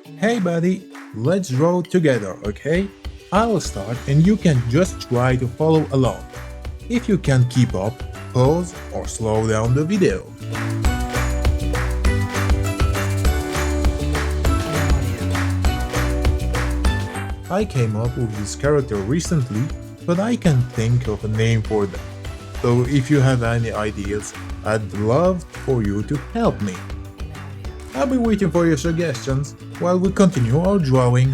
Hey buddy, let's draw together, okay? I'll start and you can just try to follow along. If you can keep up, pause or slow down the video. I came up with this character recently, but I can't think of a name for them. So if you have any ideas, I'd love for you to help me. I'll be waiting for your suggestions while we continue our drawing.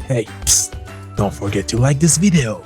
Hey, psst, don't forget to like this video.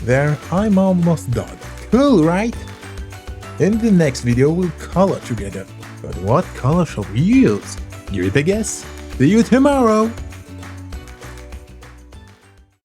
There, I'm almost done. Cool, right? In the next video, we'll color together. But what color shall we use? Give it a guess. See you tomorrow!